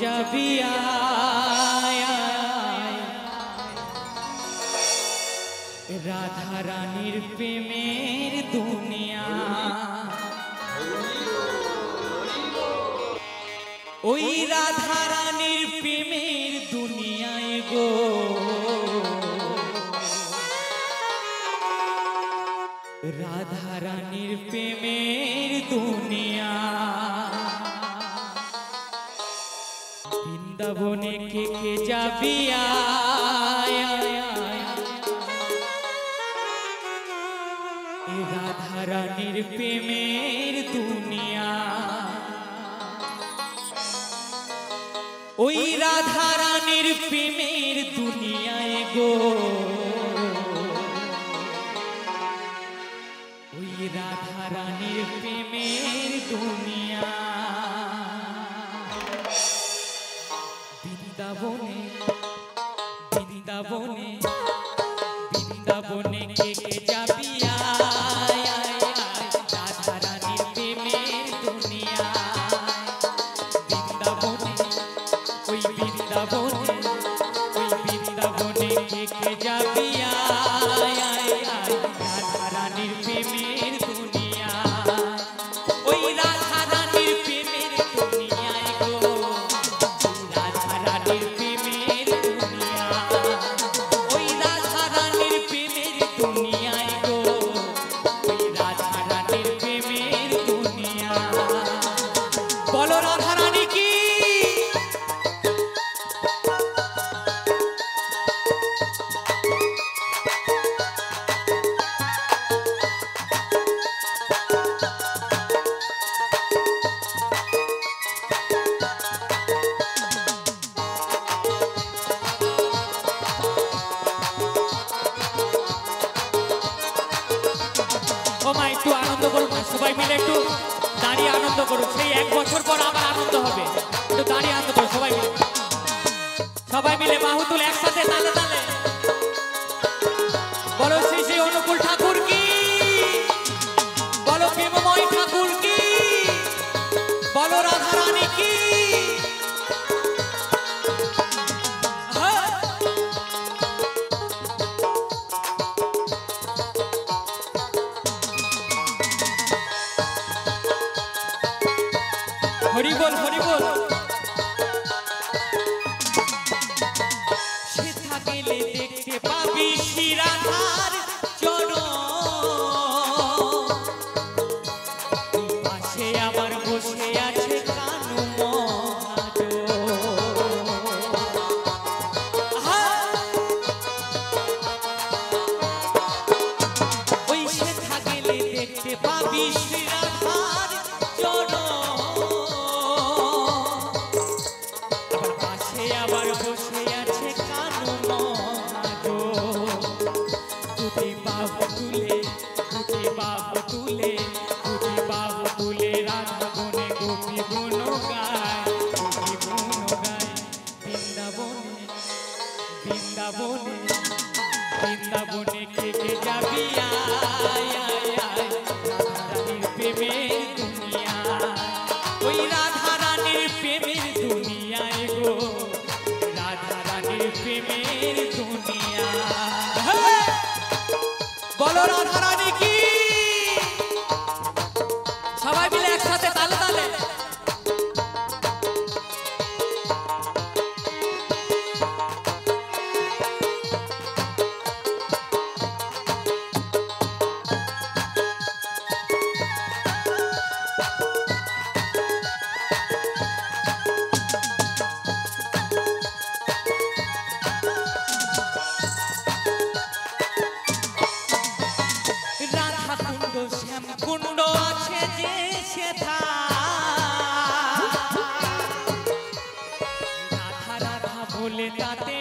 যাবি রাধা রানীর প্রেমের দুনিয়া ওই রাধা রানীর প্রেমের দুনিয়ায় গো রাধা রানীর প্রেমের দুনিয়া বৃন্দাবনে কে কে যাবি রাধা রানীর প্রেমের দুনিয়া ওই রাধা রানীর প্রেমের দুনিয়ায় গো ওই রাধা রানীর প্রেমের দুনিয়া বৃন্দাবনে বৃন্দাবনে বৃন্দাবনে কে কে যাবি রাধা রানীর প্রেমের দুনিয়া বৃন্দাবনে ওই বৃন্দাবনে কে কে যাবি রাধা রানীর প্রেমের দুনিয়া ওই রাধা রানীর প্রেমের দুনিয়ায় গো রাধা রানীর প্রেমের দুনিয়া ওই রাধা রানীর প্রেমের দুনিয়ায় গো ওই রাধা রানীর প্রেমের দুনিয়া বলো রাধা রানী কি একটু আনন্দ করুন না সবাই মিলে একটু দাঁড়িয়ে আনন্দ করুন সেই এক বছর পর আবার আনন্দ হবে একটু দাঁড়িয়ে আনন্দ করুন সবাই মিলে বাহু তুলে একসাথে তালে তালে বলো শ্রী শ্রী অনুকূল ঠাকুর কি বলো প্রেমময় ঠাকুর কি বলো রাধা রানী কি হরি বল হরি বল সেথা গেলে দেখতে পাবি শ্রী রাধার চরণ পাশে আবার বসে আছে কানু ওই সেথা গেলে দেখতে পাবি শ্রী রাধার চরণ আবার বসে আছে কানু মহাজো দুটি বাহু তুলে রাধা গুনে গোপী গুণ গায় বৃন্দাবনে বৃন্দাবনে কে কে যাবি রাধা রানীর প্রেমের দুনিয়া ওই রাধা রানীর প্রেমের দুনিয়ায় গো রাধা রানীর প্রেমের দুনিয়া বলো রাধা রানী কি সবাই মিলে একসাথে তালে তালে শ্যামকুণ্ড আছে যে সেথা রাধা রাধা বলে তাতে